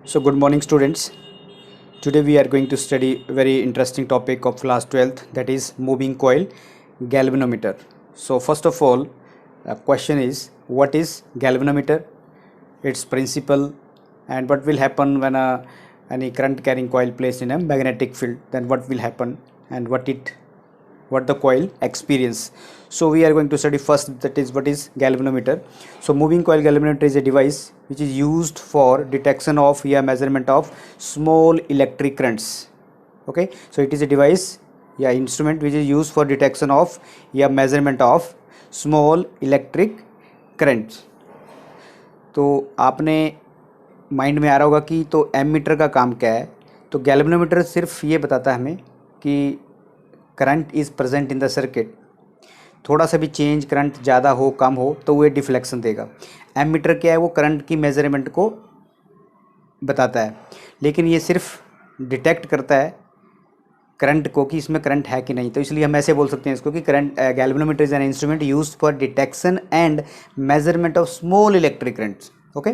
So good morning students. Today we are going to study a very interesting topic of class 12th, that is moving coil galvanometer. So first of all, question is what is galvanometer, its principle, and what will happen when any current carrying coil placed in a magnetic field, then what will happen and what the coil experience. So we are going to study first, that is what is galvanometer. So moving coil galvanometer is a device which is used for detection of measurement of small electric currents. Okay, so it is a device instrument which is used for detection of measurement of small electric currents. तो आपने mind में आ रहा होगा कि तो ammeter का काम क्या है. तो गैल्वेनोमीटर सिर्फ ये बताता है हमें कि current is present in the circuit. थोड़ा सा भी चेंज, करंट ज़्यादा हो कम हो तो वो डिफ्लेक्शन देगा. एमीटर क्या है, वो करंट की मेजरमेंट को बताता है, लेकिन ये सिर्फ डिटेक्ट करता है करंट को कि इसमें करंट है कि नहीं. तो इसलिए हम ऐसे बोल सकते हैं इसको कि current galvanometer is an instrument used for detection and measurement of small electric currents. Okay,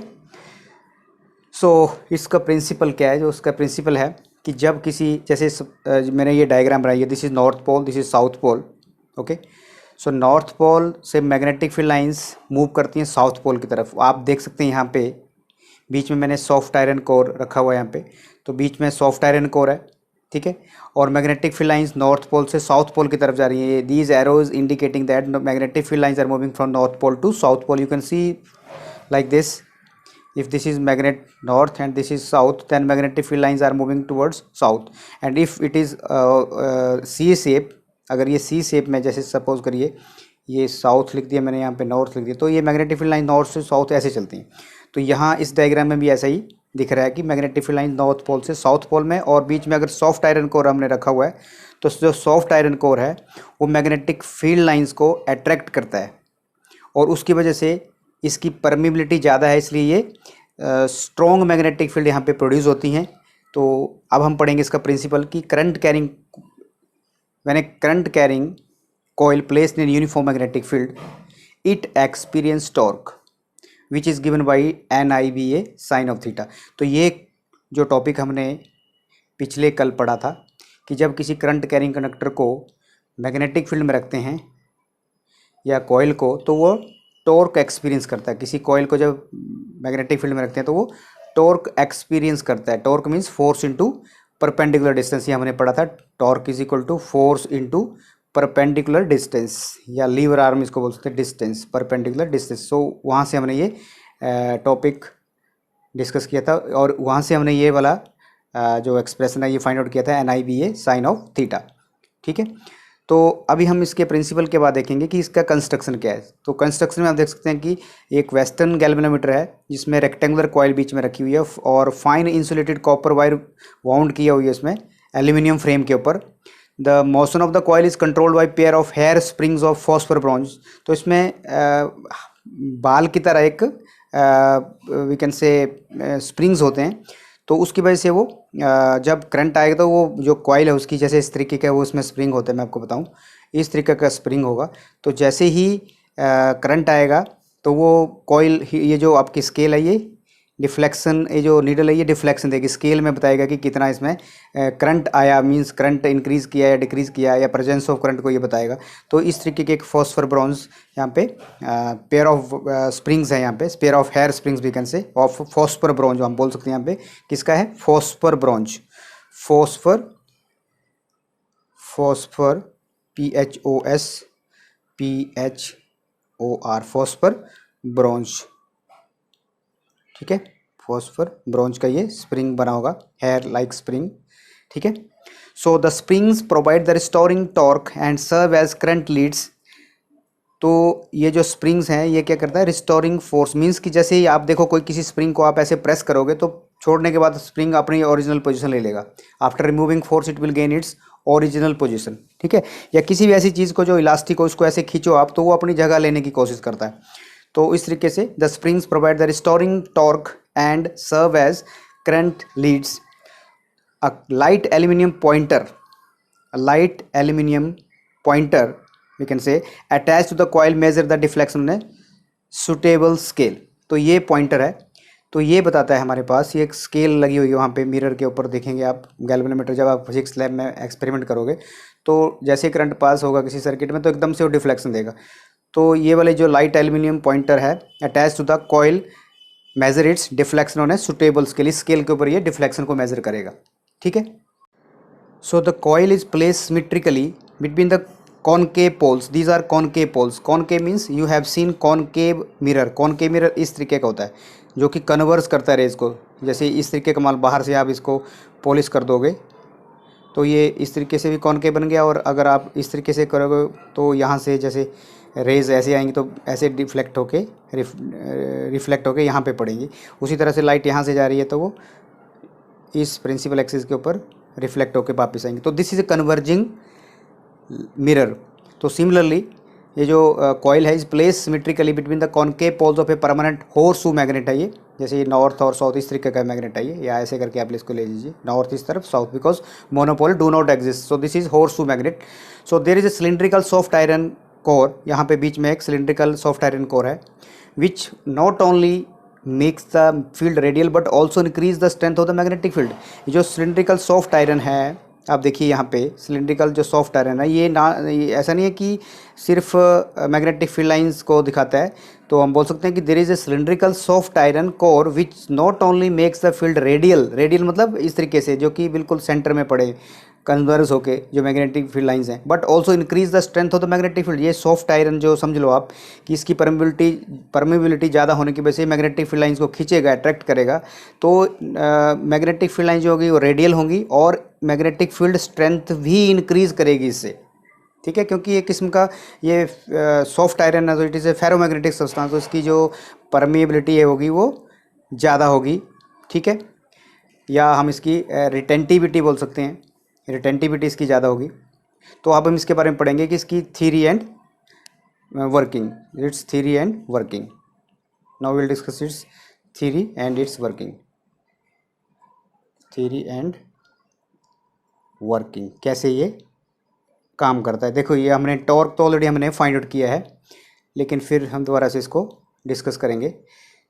so इसका प्रिंसिपल क्या है. जो उसका प्रिंसिपल है कि जब किसी, जैसे मैंने ये डायग्राम बनाई है, this is north pole, this is south pole. Okay, so north pole से मैग्नेटिक फील्ड लाइंस मूव करती हैं साउथ पोल की तरफ. आप देख सकते हैं यहाँ पे बीच में मैंने सॉफ्ट आयरन कोर रखा हुआ है यहाँ पे. तो बीच में सॉफ्ट आयरन कोर है, ठीक है, और magnetic field lines north pole से साउथ पोल की तरफ जा रही है. These arrows indicating that magnetic field lines are moving from north pole to south pole. You can see like this. If this is magnet north and this is south, then magnetic field lines are moving towards south. And if it is C shape, अगर ये C shape में, जैसे suppose करिए ये south लिख दिया मैंने, यहाँ पे नॉर्थ लिख दिया, तो ये मैग्नेटिक फील्ड लाइन नॉर्थ से साउथ ऐसे चलती हैं. तो यहाँ इस डायग्राम में भी ऐसा ही दिख रहा है कि magnetic field line north pole से साउथ पोल में, और बीच में अगर सॉफ्ट आयरन कोर हमने रखा हुआ है तो जो सॉफ्ट आयरन कोर है वो मैग्नेटिक फील्ड लाइंस को अट्रैक्ट करता है, और उसकी वजह से इसकी परमिबिलिटी ज़्यादा है, इसलिए ये स्ट्रॉन्ग मैग्नेटिक फील्ड यहाँ पे प्रोड्यूस होती हैं. तो अब हम पढ़ेंगे इसका प्रिंसिपल कि current carrying, when a current carrying coil placed in uniform magnetic field, it experience torque which is given by NIBA sin of theta. तो ये जो टॉपिक हमने पिछले कल पढ़ा था कि जब किसी करंट कैरिंग कंडक्टर को मैग्नेटिक फील्ड में रखते हैं या कॉइल को, तो वो टॉर्क एक्सपीरियंस करता है. किसी कॉइल को जब मैग्नेटिक फील्ड में रखते हैं तो वो टॉर्क एक्सपीरियंस करता है. Torque means force into perpendicular distance. ये हमने पढ़ा था, torque is equal to force into perpendicular distance, या लीवर आर्म इसको बोल सकते हैं, डिस्टेंस, परपेंडिकुलर डिस्टेंस. सो वहाँ से हमने ये टॉपिक डिस्कस किया था, और वहाँ से हमने ये वाला जो एक्सप्रेशन है ये फाइंड आउट किया था, NIBA साइन ऑफ थीटा. ठीक है, तो अभी हम इसके प्रिंसिपल के बाद देखेंगे कि इसका कंस्ट्रक्शन क्या है. तो कंस्ट्रक्शन में आप देख सकते हैं कि एक वेस्टर्न गैल्वेनोमीटर है जिसमें रेक्टेंगुलर कॉइल बीच में रखी हुई है, और fine insulated copper wire wound किया हुई है इसमें एल्यूमिनियम फ्रेम के ऊपर. The motion of the coil is controlled by pair of hair springs of phosphor bronze. तो इसमें बाल की तरह एक वी कैन से स्प्रिंग्स होते हैं. तो उसकी वजह से वो जब करंट आएगा तो वो जो कॉइल है उसकी, जैसे इस तरीके का वो उसमें स्प्रिंग होता है, मैं आपको बताऊं इस तरीके का स्प्रिंग होगा. तो जैसे ही करंट आएगा तो वो कॉइल, ये जो आपकी स्केल है, ये डिफ्लेक्शन, ये जो नीडल है ये डिफ्लेक्शन देगी, स्केल में बताएगा कि कितना इसमें करंट आया, मींस करंट इंक्रीज़ किया या डिक्रीज़ किया, या प्रेजेंस ऑफ करंट को ये बताएगा. तो इस तरीके के एक फॉस्फर ब्रॉन्ज यहाँ पे पेयर ऑफ स्प्रिंग्स है, यहाँ पे पेयर ऑफ हेयर स्प्रिंग्स भी can say of phosphor bronze हम बोल सकते हैं. यहाँ पे किसका है, phosphor bronze, phosphor PHOSPHOR phosphor bronze. ठीक है, फॉस्फर ब्रॉन्ज का ये स्प्रिंग बना होगा, हेयर लाइक स्प्रिंग. ठीक है, so the springs provide the restoring torque and serve as current leads. तो ये जो स्प्रिंग्स हैं ये क्या करता है, रिस्टोरिंग फोर्स, मीन्स कि जैसे ही आप देखो कोई किसी स्प्रिंग को आप ऐसे प्रेस करोगे तो छोड़ने के बाद स्प्रिंग अपनी ओरिजिनल पोजीशन ले लेगा. After removing force it will gain its original position. ठीक है, या किसी भी ऐसी चीज़ को जो इलास्टिक हो उसको ऐसे खींचो आप, तो वो अपनी जगह लेने की कोशिश करता है. तो इस तरीके से the springs provide the restoring torque and serve as current leads. A light aluminium pointer we can say attached to the coil measure the deflection on a suitable scale. तो ये पॉइंटर है, तो ये बताता है हमारे पास, ये एक स्केल लगी हुई है वहाँ पे मिरर के ऊपर, देखेंगे आप गैल्वेनोमीटर जब आप फिजिक्स लैब में एक्सपेरिमेंट करोगे तो जैसे करंट पास होगा किसी सर्किट में तो एकदम से वो डिफ्लेक्शन देगा। तो ये वाले जो लाइट एल्यूमिनियम पॉइंटर है attach to the coil measure its deflection on a suitable scale, इस स्केल के ऊपर ये डिफ्लेक्शन को मेजर करेगा। ठीक है, so the coil is place symmetrically between the concave poles, these are concave poles. Concave means you have seen concave mirror. Concave mirror इस तरीके का होता है जो कि कन्वर्स करता है रेज को, जैसे इस तरीके का माल बाहर से आप इसको पॉलिश कर दोगे तो ये इस तरीके से भी कॉनकेव बन गया, और अगर आप इस तरीके से करोगे तो यहाँ से जैसे रेज ऐसे आएंगी तो ऐसे डिफ्लेक्ट होके रिफ्लेक्ट होके यहाँ पे पड़ेंगी। उसी तरह से लाइट यहाँ से जा रही है तो वो इस प्रिंसिपल एक्सिस के ऊपर रिफ्लेक्ट होके वापस आएंगे। तो this is a converging mirror. तो सिमिलरली ये जो कॉइल है इस place symmetrically between the concave poles of a permanent horseshoe magnet है ये, जैसे ये नॉर्थ और साउथ इस तरीके का मैग्नेट है ये, या ऐसे करके आप इसको ले लीजिए, नॉर्थ इस तरफ, south, because monopole do not exist. So this is horseshoe magnet. So there is a cylindrical soft iron core, यहाँ पे बीच में एक सिलिंड्रिकल सॉफ्ट आयरन कोर है, विच not only makes the field radial but also increase the strength of the magnetic field. ये जो cylindrical soft iron है, आप देखिए यहाँ पे सिलिंड्रिकल जो सॉफ्ट आयरन है ये ऐसा नहीं है कि सिर्फ मैग्नेटिक फील्ड लाइंस को दिखाता है, तो हम बोल सकते हैं कि there is a cylindrical soft iron core which not only makes the field radial, radial मतलब इस तरीके से जो कि बिल्कुल सेंटर में पड़े कन्वर्स होके जो मैग्नेटिक फील्ड लाइंस हैं, but also increase the strength of the magnetic field. ये सॉफ्ट आयरन जो समझ लो आप कि इसकी परमेबिलिटी ज़्यादा होने की वजह से मैग्नेटिक फील्ड लाइंस को खींचेगा, अट्रैक्ट करेगा, तो मैग्नेटिक फील्ड लाइंस जो होगी वो रेडियल होंगी और मैग्नेटिक फील्ड स्ट्रेंथ भी इंक्रीज करेगी इससे। ठीक है, क्योंकि एक किस्म का ये सॉफ्ट आयरन है तो it is a ferromagnetic substance, तो इसकी जो परमेबिलिटी है होगी वो ज़्यादा होगी। ठीक है, या हम इसकी रिटेंटिविटी बोल सकते हैं, रिटेंटिविटी इसकी ज़्यादा होगी। तो अब हम इसके बारे में पढ़ेंगे कि इसकी theory and working, it's theory and working. Now will discuss it's theory and it's working. Theory and working, कैसे ये काम करता है। देखो ये हमने टॉर्क तो ऑलरेडी हमने फाइंड आउट किया है, लेकिन फिर हम दोबारा से इसको डिस्कस करेंगे।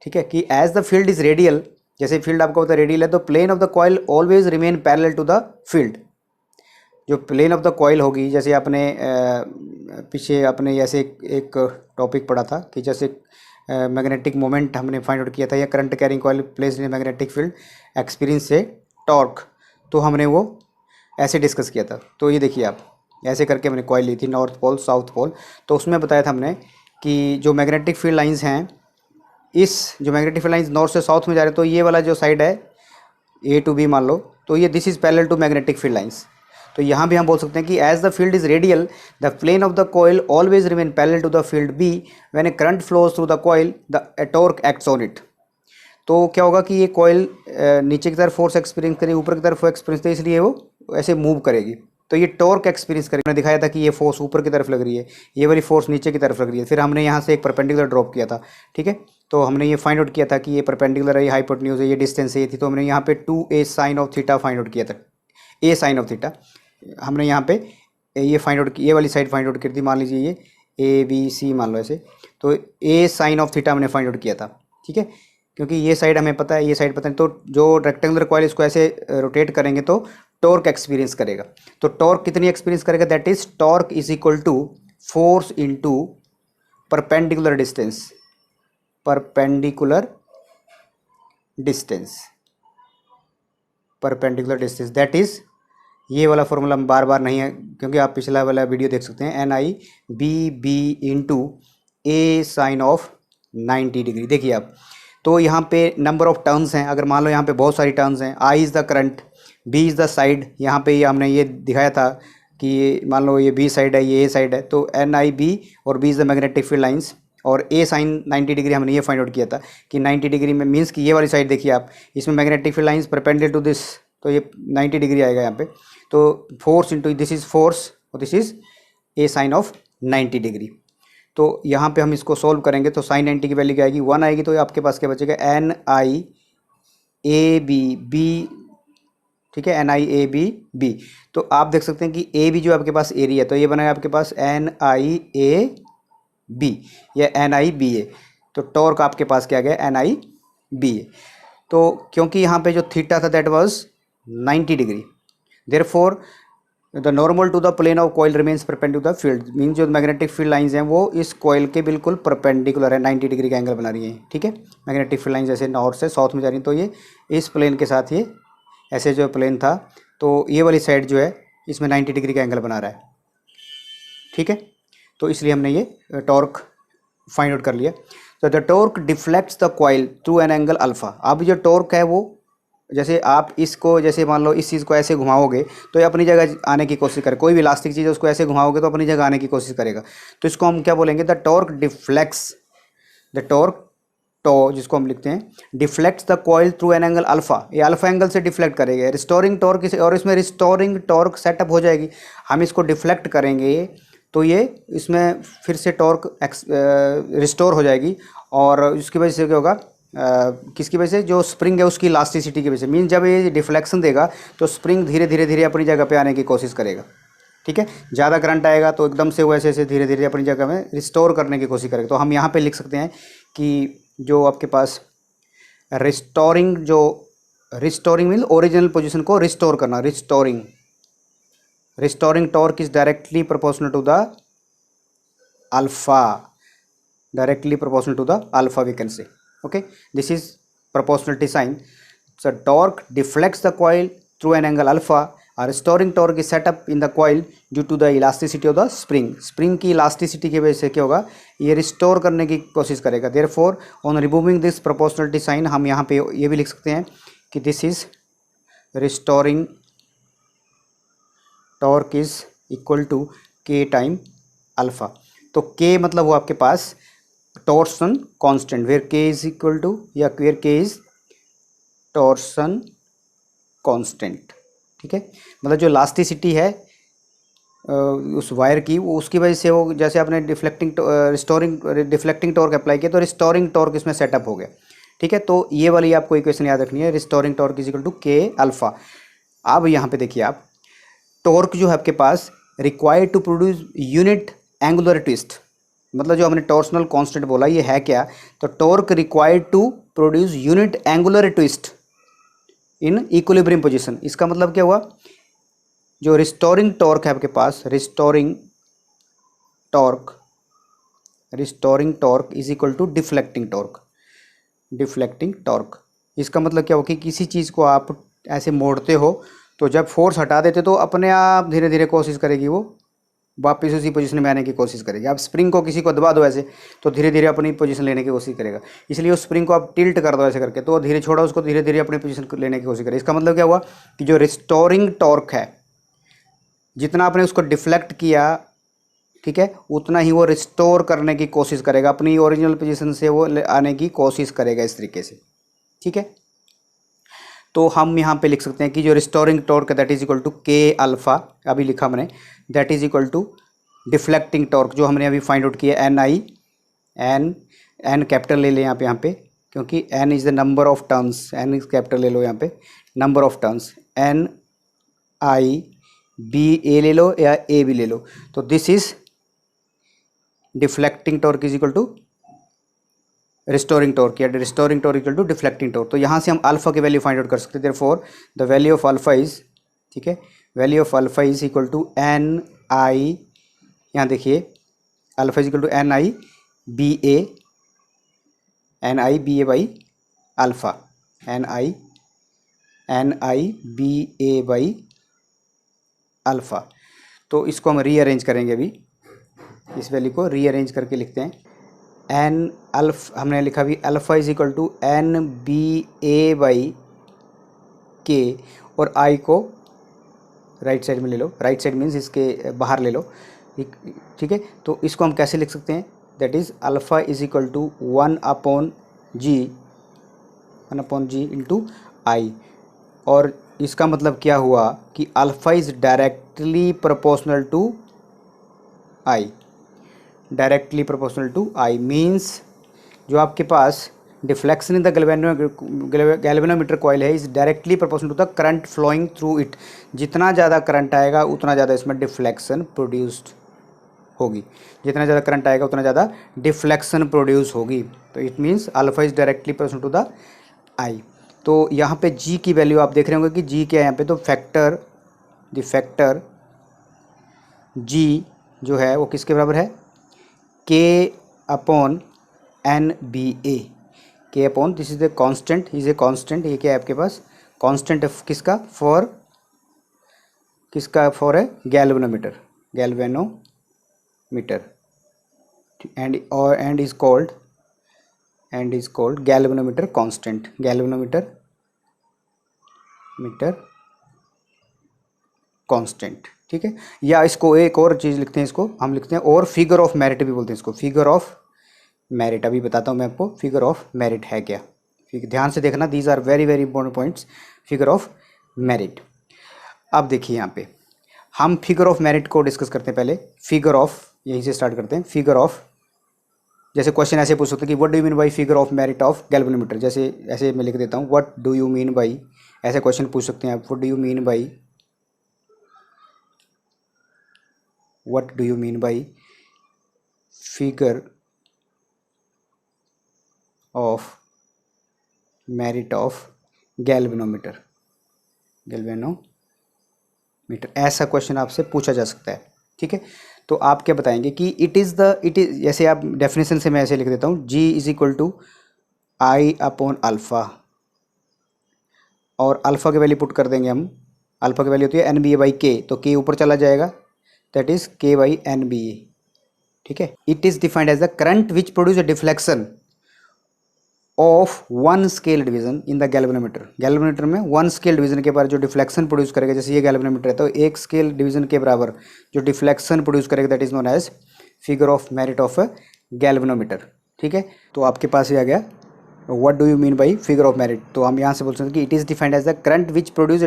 ठीक है, कि as the field is radial, जैसे फील्ड आपको पता है रेडियल है, तो plane of the coil always remain parallel to the field. जो प्लेन ऑफ द कॉइल होगी, जैसे आपने पीछे अपने जैसे एक टॉपिक पढ़ा था कि जैसे मैग्नेटिक मोमेंट हमने फाइंड आउट किया था, या current carrying coil placed in magnetic field experience से टॉर्क, तो हमने वो ऐसे डिस्कस किया था। तो ये देखिए आप ऐसे करके हमने कॉइल ली थी, नॉर्थ पोल साउथ पोल, तो उसमें बताया था हमने कि जो मैग्नेटिक फील्ड लाइंस हैं, इस जो मैग्नेटिक फील्ड लाइंस नॉर्थ से साउथ में जा रहे हैं, तो ये वाला जो साइड है ए टू बी मान लो, तो ये this is parallel to magnetic field lines. तो यहाँ भी हम बोल सकते हैं कि as the field is radial the plane of the coil always remain parallel to the field B when a current flows through the coil the torque acts on it. तो क्या होगा कि ये कॉइल नीचे की तरफ फोर्स एक्सपीरियंस करेगी, ऊपर की तरफ एक्सपीरियंस करेगी, इसलिए वो ऐसे मूव करेगी, तो ये टॉर्क एक्सपीरियंस करेगी। मैंने दिखाया था कि ये फोर्स ऊपर की तरफ लग रही है, ये वाली फोर्स नीचे की तरफ लग रही है। फिर हमने यहाँ से एक परपेंडिकुलर ड्रॉप किया था। ठीक है, तो हमने ये फाइंड आउट किया था कि ये परपेंडिकुलर है, ये हाइपोटेन्यूज है, ये डिस्टेंस है, ये थी, तो हमने यहाँ पे 2a sine of theta find out किया था। a साइन ऑफ थीटा हमने यहाँ पे ये फाइंड आउट की, ये वाली साइड फाइंड आउट की थी, मान लीजिए ये ABC मान लो ऐसे, तो a साइन ऑफ थीटा हमने फाइंड आउट किया था। ठीक है, क्योंकि ये साइड हमें पता है, ये साइड पता है, तो जो रेक्टेंगुलर कॉइल इसको ऐसे रोटेट करेंगे तो टॉर्क एक्सपीरियंस करेगा। तो टॉर्क कितनी एक्सपीरियंस करेगा, that is torque is equal to force into perpendicular distance, perpendicular distance, perpendicular distance, that is ये वाला फॉर्मूला हम बार बार नहीं है, क्योंकि आप पिछला वाला वीडियो देख सकते हैं, NIBB into A sine of 90 degree. देखिए आप, तो यहाँ पे नंबर ऑफ टर्न्स हैं, अगर मान लो यहाँ पे बहुत सारी टर्न्स हैं, I is the current, B is the side, यहाँ पे हमने ये दिखाया था कि मान लो ये B साइड है, ये A साइड है, तो NIB और B is the magnetic field lines, और A साइन 90 डिग्री हमने ये फाइंड आउट किया था कि 90 डिग्री में मीन्स कि ये वाली साइड देखिए आप, इसमें magnetic field lines perpendicular to this, तो ये 90 डिग्री आएगा यहाँ पे, तो force into this is force और this is A sine of 90 degree. तो यहाँ पे हम इसको सॉल्व करेंगे तो साइन 90 की वैल्यू क्या आएगी, 1 आएगी, तो आपके पास क्या बचेगा, NIABB। ठीक है, NIABB। तो आप देख सकते हैं कि AB जो आपके पास एरिया है, तो ये बनेगा आपके पास NIAB या NIBA, तो टॉर्क आपके पास क्या गया, NIBA। तो क्योंकि यहाँ पे जो थीटा था that was 90 degree, therefore the normal to the plane of coil remains perpendicular field, mean जो मैग्नेटिक फील्ड लाइंस हैं वो इस कॉइल के बिल्कुल परपेंडिकुलर है, 90 डिग्री का एंगल बना रही है। ठीक है, मैग्नेटिक फील्ड लाइन जैसे नॉर्थ से साउथ में जा रही है, तो ये इस प्लेन के साथ ये ऐसे जो प्लेन था, तो ये वाली साइड जो है इसमें 90 डिग्री का एंगल बना रहा है। ठीक है, तो इसलिए हमने ये टॉर्क फाइंड आउट कर लिया। तो the torque deflects the coil through an angle alpha. अब जो टॉर्क है वो, जैसे आप इसको, जैसे मान लो इस चीज़ को ऐसे घुमाओगे तो ये अपनी जगह आने की कोशिश करे, कोई भी इलास्टिक चीज़ है उसको ऐसे घुमाओगे तो अपनी जगह आने की कोशिश करेगा, तो इसको हम क्या बोलेंगे, the torque deflects, the torque टो जिसको हम लिखते हैं deflects the coil through an angle alpha, ये अल्फा एंगल से डिफ्लेक्ट करेगा। रिस्टोरिंग टॉर्क, और इसमें रिस्टोरिंग टॉर्क सेटअप हो जाएगी। हम इसको डिफ्लेक्ट करेंगे तो ये इसमें फिर से टॉर्क रिस्टोर हो जाएगी, और उसकी वजह से क्या होगा, किसकी वजह से, जो स्प्रिंग है उसकी इलास्टिसिटी की वजह से। मीन जब ये डिफ्लेक्शन देगा तो स्प्रिंग धीरे धीरे धीरे अपनी जगह पे आने की कोशिश करेगा। ठीक है, ज़्यादा करंट आएगा तो एकदम से वो ऐसे ऐसे धीरे धीरे अपनी जगह में रिस्टोर करने की कोशिश करेगा। तो हम यहाँ पे लिख सकते हैं कि जो आपके पास रिस्टोरिंग मीन ओरिजिनल पोजीशन को रिस्टोर करना, restoring torque is directly proportional to the alpha, directly proportional to the alpha we can say. Okay, this is proportionality sign. So torque deflects the coil through an angle alpha. A restoring torque is set up in the coil due to the elasticity of the spring. Spring की elasticity की वजह से क्या होगा, ये restore करने की कोशिश करेगा। Therefore on removing this proportionality sign हम यहाँ पे ये भी लिख सकते हैं कि this is restoring torque is equal to k time alpha। तो k मतलब वो आपके पास टॉर्सन कांस्टेंट, वेयर के इज इक्वल टू, या वेयर के इज टॉर्सन कांस्टेंट। ठीक है, मतलब जो इलास्टिसिटी है उस वायर की, वो उसकी वजह से वो, जैसे आपने डिफ्लेक्टिंग टॉर्क अप्लाई किया तो रिस्टोरिंग टॉर्क इसमें सेटअप हो गया। ठीक है, तो ये वाली आपको इक्वेशन याद रखनी है, restoring torque is equal to K alpha. अब यहाँ पे देखिए आप, टॉर्क जो है आपके पास required to produce unit angular twist, मतलब जो हमने टॉर्सनल कांस्टेंट बोला ये है क्या, तो torque required to produce unit angular twist in equilibrium position. इसका मतलब क्या हुआ, जो रिस्टोरिंग टॉर्क है आपके पास, restoring torque is equal to deflecting torque. इसका मतलब क्या हुआ कि किसी चीज़ को आप ऐसे मोड़ते हो तो जब फोर्स हटा देते तो अपने आप धीरे धीरे कोशिश करेगी वो वापस उसी पोजीशन में आने की कोशिश करेगी। आप स्प्रिंग को किसी को दबा दो ऐसे तो धीरे धीरे अपनी पोजीशन लेने की कोशिश करेगा, इसलिए उस स्प्रिंग को आप टिल्ट कर दो ऐसे करके तो धीरे छोड़ो उसको, धीरे धीरे अपनी पोजीशन लेने की कोशिश करेगा। इसका मतलब क्या हुआ कि जो रिस्टोरिंग टॉर्क है, जितना आपने उसको डिफ्लेक्ट किया, ठीक है, उतना ही वो रिस्टोर करने की कोशिश करेगा, अपनी ओरिजिनल पोजीशन से वो आने की कोशिश करेगा इस तरीके से। ठीक है, तो हम यहाँ पे लिख सकते हैं कि जो restoring torque that is equal to K alpha, अभी लिखा हमने, that is equal to deflecting torque जो हमने अभी फाइंड आउट किया, एन कैपिटल ले लें यहाँ पे क्योंकि N is the number of turns, N capital ले लो यहाँ पे, number of turns, N I B A ले लो या ए भी ले लो, तो this is deflecting torque is equal to restoring torque, या restoring torque equal to deflecting torque. तो यहाँ से हम अल्फा की वैल्यू फाइंड आउट कर सकते हैं। Therefore the value of alpha is, ठीक है, value of alpha is equal to N I, यहाँ देखिए alpha is equal to N I B A by alpha, N I B A by alpha. तो इसको हम रीअरेंज करेंगे, अभी इस वैल्यू को रीअरेंज करके लिखते हैं, एन हमने लिखा भी alpha is equal to N B A by K, और आई को राइट साइड में ले लो, राइट साइड मीन्स इसके बाहर ले लो, ठीक है। तो इसको हम कैसे लिख सकते हैं, that is alpha is equal to 1 upon G into I, और इसका मतलब क्या हुआ कि alpha is directly proportional to I, directly proportional to I means जो आपके पास deflection in the galvanometer coil है is directly proportional to the current flowing through it. जितना ज़्यादा करंट आएगा उतना ज़्यादा इसमें डिफ्लेक्शन प्रोड्यूस्ड होगी, जितना ज़्यादा करंट आएगा उतना ज़्यादा डिफ्लेक्शन प्रोड्यूस होगी। तो it means alpha is directly proportional to the I. तो यहाँ पे जी की वैल्यू आप देख रहे होंगे कि जी क्या है यहाँ पे, तो फैक्टर जी जो है वो किसके बराबर है, के अपॉन एन बी ए। के upon, this is a constant, is a constant, ये क्या है आपके पास, कांस्टेंट किसका, for a galvanometer and is called galvanometer constant, galvanometer constant. ठीक है, या इसको एक और चीज़ लिखते हैं, इसको हम लिखते हैं और फिगर ऑफ मेरिट भी बोलते हैं इसको, फिगर ऑफ मेरिट। अभी बताता हूँ मैं आपको फिगर ऑफ मेरिट है क्या। ध्यान से देखना, these are very very important points, figure of merit. अब देखिए यहाँ पे हम फिगर ऑफ मेरिट को डिस्कस करते हैं। पहले फिगर ऑफ, यहीं से स्टार्ट करते हैं। फिगर ऑफ, जैसे क्वेश्चन ऐसे पूछ सकते हैं कि what do you mean by figure of merit of galvanometer, जैसे ऐसे मैं लिख देता हूँ what do you mean by, ऐसे क्वेश्चन पूछ सकते हैं आप, what do you mean by figure of merit of galvanometer, ऐसा क्वेश्चन आपसे पूछा जा सकता है। ठीक है, तो आप क्या बताएंगे कि इट इज़, जैसे आप डेफिनेशन से मैं ऐसे लिख देता हूँ, G is equal to I upon alpha, और अल्फ़ा की वैल्यू पुट कर देंगे हम। अल्फ़ा की वैल्यू होती है एन बी ए बाई के, तो के ऊपर चला जाएगा, that is K by N B A. ठीक है, it is defined as the current which produce a deflection of one scale division in the galvanometer. Galvanometer में वन स्केल डिवीजन के बारे जो डिफ्लेक्शन प्रोड्यूस करेगा, जैसे ये गैल्वेनोमीटर है तो एक स्केल डिवीजन के बराबर जो डिफ्लेक्शन प्रोड्यूस करेगा, that is known as figure of merit of a galvanometer. ठीक है, तो आपके पास ही आ गया what do you mean by figure of merit. तो हम यहाँ से बोल सकते हैं कि it is defined as the current which produce a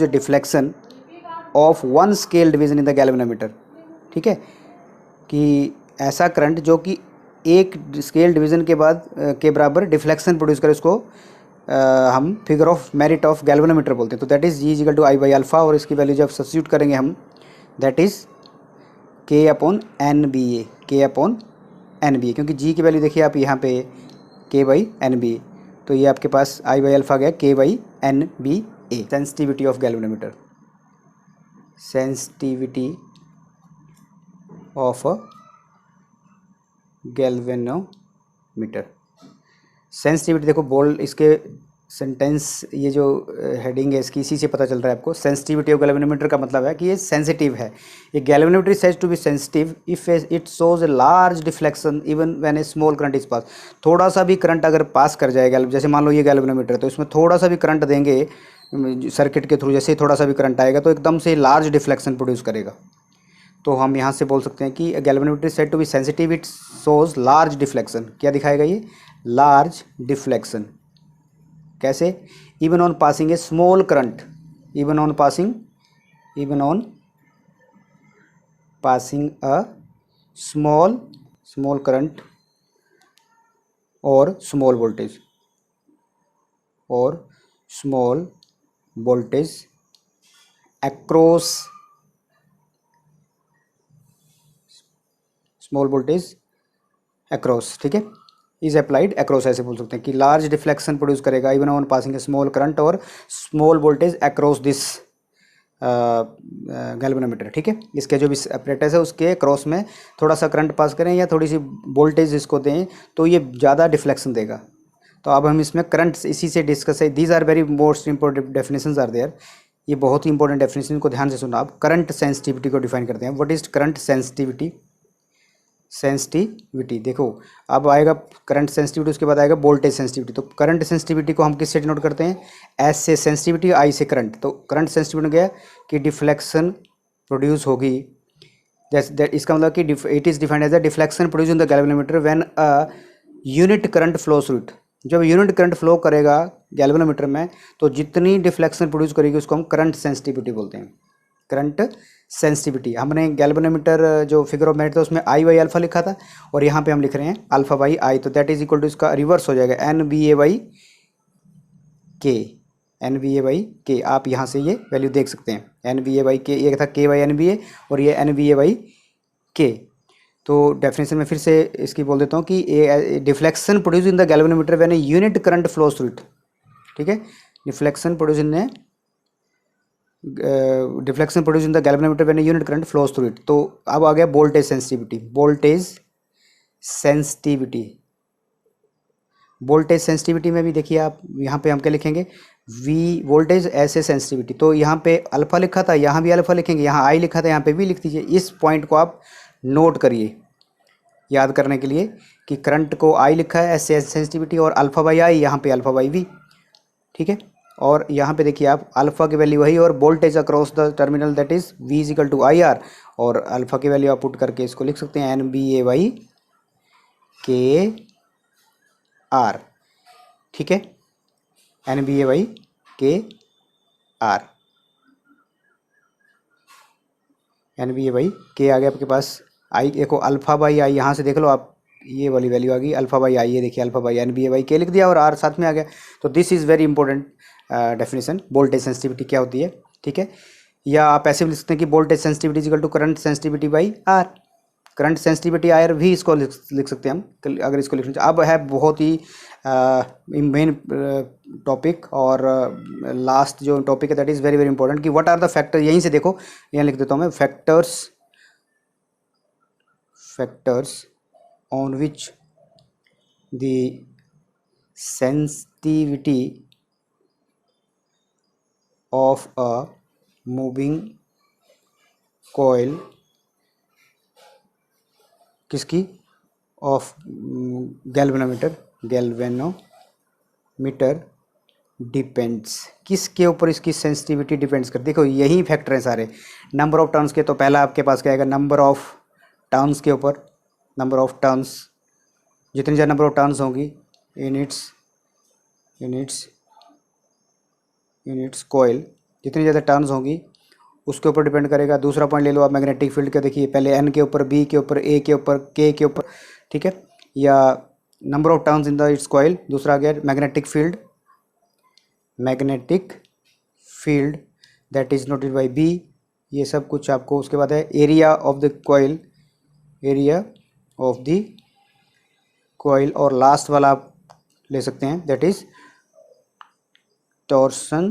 deflection of one scale division in the galvanometer. ठीक है, कि ऐसा करंट जो कि एक स्केल डिवीजन के बाद के बराबर डिफ्लेक्शन प्रोड्यूस करे, उसको हम figure of merit of galvanometer बोलते हैं। तो that is G equal to I by alpha, और इसकी वैल्यू जब सब्स्टिट्यूट करेंगे हम, that is K upon N B A, क्योंकि जी की वैल्यू देखिए आप यहाँ पे के बाई एन बी ए, तो ये आपके पास आई बाई अल्फ़ा गया K by N B A. Sensitivity of galvanometer, sensitivity of galvanometer. Sensitivity देखो, बोल्ड इसके सेंटेंस, ये जो हेडिंग है इसकी, इसी से पता चल रहा है आपको। सेंसिटिविटी ऑफ गैल्वेनोमीटर का मतलब है कि ये सेंसिटिव है। ये galvanometer is said to be sensitive if it shows a large deflection even when a small current is pass. थोड़ा सा भी करंट अगर पास कर जाएगा, जैसे मान लो ये गैल्वेनोमीटर, तो इसमें थोड़ा सा भी करंट देंगे सर्किट के थ्रू, जैसे ही थोड़ा सा भी करंट आएगा तो एकदम से लार्ज डिफ्लेक्शन प्रोड्यूस करेगा। तो हम यहाँ से बोल सकते हैं कि galvanometer said to be sensitive, it shows large deflection. क्या दिखाएगा ये, लार्ज डिफ्लेक्शन। कैसे, even on passing a small current, even on passing a small current और स्मॉल वोल्टेज अक्रॉस ठीक है, इज अप्लाइड अक्रॉस, ऐसे बोल सकते हैं कि लार्ज डिफ्लेक्शन प्रोड्यूस करेगा even on passing a small current और small voltage across this galvanometer. ठीक है, इसके जो भी अपरेटस है उसके क्रॉस में थोड़ा सा करंट पास करें या थोड़ी सी वोल्टेज इसको दें तो ये ज़्यादा डिफ्लेक्शन देगा। तो अब हम इसमें करंट इसी से डिस्कस है, these are very most important definitions are there. ये बहुत ही इंपॉर्टेंट डेफिनेशन को ध्यान से सुनना आप। करंट सेंसिटिविटी को डिफाइन करते हैं, व्हाट इज करंट सेंसिटिविटी देखो, अब आएगा करंट सेंसिटिविटी, उसके बाद आएगा वोल्टेज सेंसिटिविटी। तो करंट सेंसिटिविटी को हम किस से डिनोट करते हैं, एस से सेंसिटिविटी, आई से करंट। तो करंट सेंसिटिविटी गया कि डिफ्लेक्शन प्रोड्यूस होगी, जैसे इसका मतलब कि it is defined as a deflection produce in the galvanometer when a unit current flow through it. जब यूनिट करंट फ्लो करेगा गैल्वेनोमीटर में तो जितनी डिफ्लेक्शन प्रोड्यूस करेगी उसको हम करंट सेंसिटिविटी बोलते हैं। करंट सेंसिटिविटी, हमने गैल्वेनोमीटर जो फिगर ऑफ मेरिट था उसमें आई बाई अल्फा लिखा था और यहाँ पे हम लिख रहे हैं अल्फा बाई आई, तो दैट इज इक्वल टू इसका रिवर्स हो जाएगा एन बी ए बाई के। आप यहाँ से ये वैल्यू देख सकते हैं, एन बी ए बाई के, ये था के बाई एन बी ए और ये एन बी ए बाई के। तो डेफिनेशन में फिर से इसकी बोल देता हूँ कि deflection produce in the galvanometer when a unit current flows through it. ठीक है, deflection produce in deflection produce in the galvanometer when a unit current flows through it. तो अब आ गया वोल्टेज सेंसिटिविटी। वोल्टेज सेंसिटिविटी में भी देखिए आप, यहाँ पे हम क्या लिखेंगे, वी वोल्टेज ऐसे सेंसिटिविटी। तो यहाँ पे अल्फा लिखा था, यहाँ भी अल्फा लिखेंगे, यहाँ आई लिखा था, यहाँ पे भी लिख दीजिए। इस पॉइंट को आप नोट करिए याद करने के लिए कि करंट को आई लिखा है ऐसे सेंसिटिविटी, और अल्फा बाई आई, यहाँ पे अल्फा बाई वी। ठीक है, और यहाँ पे देखिए आप अल्फा की वैल्यू वही, और voltage across the terminal that is V is equal to I R, और अल्फा की वैल्यू आप पुट करके इसको लिख सकते हैं N B A by K R. ठीक है, N B A by K R, N B A by K आ गया आपके पास। आई देखो अल्फा बाई आई, यहाँ से देख लो आप, ये वाली वैल्यू आ गई अल्फा बाई आई, ये देखिए alpha by N B A by K लिख दिया और आर साथ में आ गया। तो this is very important definition, voltage sensitivity क्या होती है। ठीक है, या आप ऐसे भी लिख सकते हैं कि voltage sensitivity is equal to current sensitivity by R. Current sensitivity R भी इसको लिख सकते हैं हम, अगर इसको लिखना चाहिए। अब है बहुत ही मेन टॉपिक, और लास्ट जो टॉपिक है that is very very important, कि व्हाट आर द फैक्टर। यहीं से देखो, यहाँ लिख देता हूँ मैं, factors on which the sensitivity of a moving coil किसकी, ऑफ गैल्वेनोमीटर डिपेंड्स, किसके ऊपर इसकी सेंसिटिविटी डिपेंड्स कर। देखो यही फैक्टर हैं सारे। नंबर ऑफ टर्न्स के, तो पहला आपके पास क्या आएगा, नंबर ऑफ टर्न्स के ऊपर, नंबर ऑफ टर्न्स, जितनी ज़्यादा नंबर ऑफ टर्न्स होंगी यूनिट्स कॉइल, जितनी ज़्यादा टर्न्स होंगी उसके ऊपर डिपेंड करेगा। दूसरा पॉइंट ले लो आप मैग्नेटिक फील्ड का, देखिए पहले एन के ऊपर, बी के ऊपर, ए के ऊपर, के ऊपर। ठीक है, या number of turns in the its coil. दूसरा आ गया magnetic field that is noted by B, ये सब कुछ आपको। उसके बाद है एरिया ऑफ द कॉइल, और लास्ट वाला आप ले सकते हैं दैट इज टॉर्सन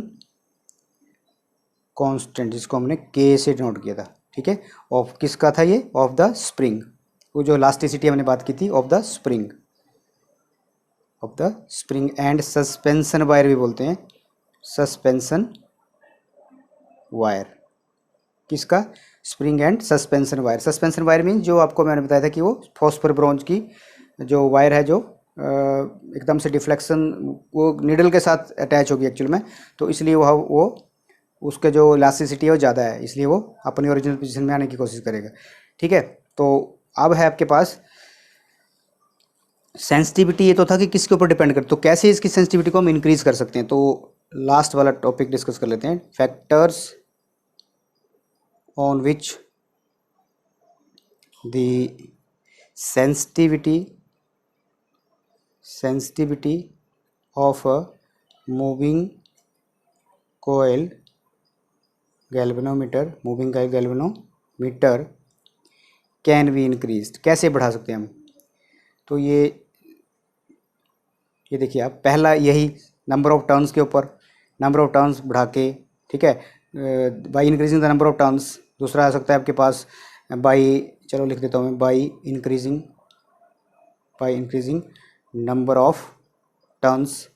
कांस्टेंट, जिसको हमने के से नोट किया था। ठीक है, ऑफ किसका था ये, ऑफ द स्प्रिंग, वो जो इलास्टिसिटी हमने बात की थी, of the spring and suspension wire भी बोलते हैं, सस्पेंशन वायर, किसका, spring and suspension wire. Suspension wire mean जो आपको मैंने बताया था कि वो फॉस्फर ब्रोंज की जो वायर है, जो एकदम से डिफ्लेक्शन वो निडल के साथ अटैच होगी एक्चुअल में, तो इसलिए वो उसका जो इलास्टिसिटी है वो ज़्यादा है, इसलिए वो अपनी ओरिजिनल पोजीशन में आने की कोशिश करेगा। ठीक है, तो अब है आपके पास सेंसिटिविटी। ये तो था कि किसके ऊपर डिपेंड कर, तो कैसे इसकी सेंसिटिविटी को हम इंक्रीज कर सकते हैं। तो लास्ट वाला टॉपिक डिस्कस कर लेते हैं, factors on which the sensitivity of a moving coil galvanometer can be increased, कैसे बढ़ा सकते हैं हम। तो ये देखिए आप, पहला यही नंबर ऑफ टर्न्स के ऊपर, नंबर ऑफ टर्न्स बढ़ा के, ठीक है, by increasing the number of turns. दूसरा आ सकता है आपके पास बाई, चलो लिख देता हूँ मैं, by increasing number of turns,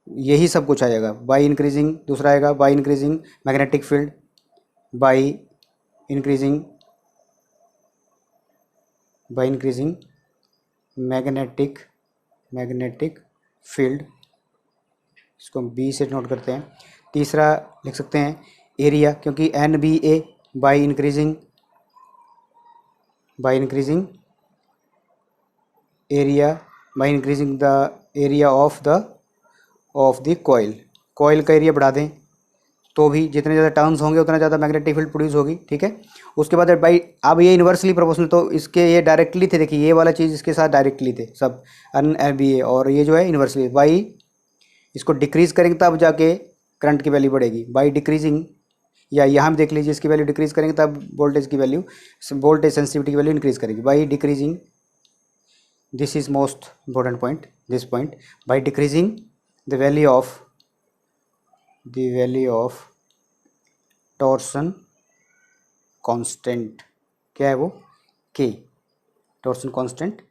यही सब कुछ आ जाएगा। बाई इंक्रीजिंग, दूसरा आएगा by increasing magnetic field, by increasing magnetic field, इसको हम बी से नोट करते हैं। तीसरा लिख सकते हैं एरिया, क्योंकि N B A, by increasing area, by increasing the area of the coil का एरिया बढ़ा दें तो भी जितने ज़्यादा टर्न्स होंगे उतना ज़्यादा मैग्नेटिक फील्ड प्रोड्यूस होगी। ठीक है, उसके बाद बाई, अब ये इन्वर्सली प्रोपोर्शनल, तो इसके ये डायरेक्टली थे, देखिए ये वाला चीज़ इसके साथ डायरेक्टली थे सब, एन बी ए, और ये जो है इन्वर्सली। बाई इसको डिक्रीज करेंगे तब जाके करंट की वैल्यू बढ़ेगी, बाई डिक्रीजिंग या यहाँ भी देख लीजिए, इसकी वैल्यू डिक्रीज करेंगे तब वोल्टेज की वैल्यू, वोल्टेज सेंसिटिविटी की वैल्यू इंक्रीज करेगी by decreasing. This is most important point, this point, by decreasing the value of torsion constant. क्या है वो? के. Torsion constant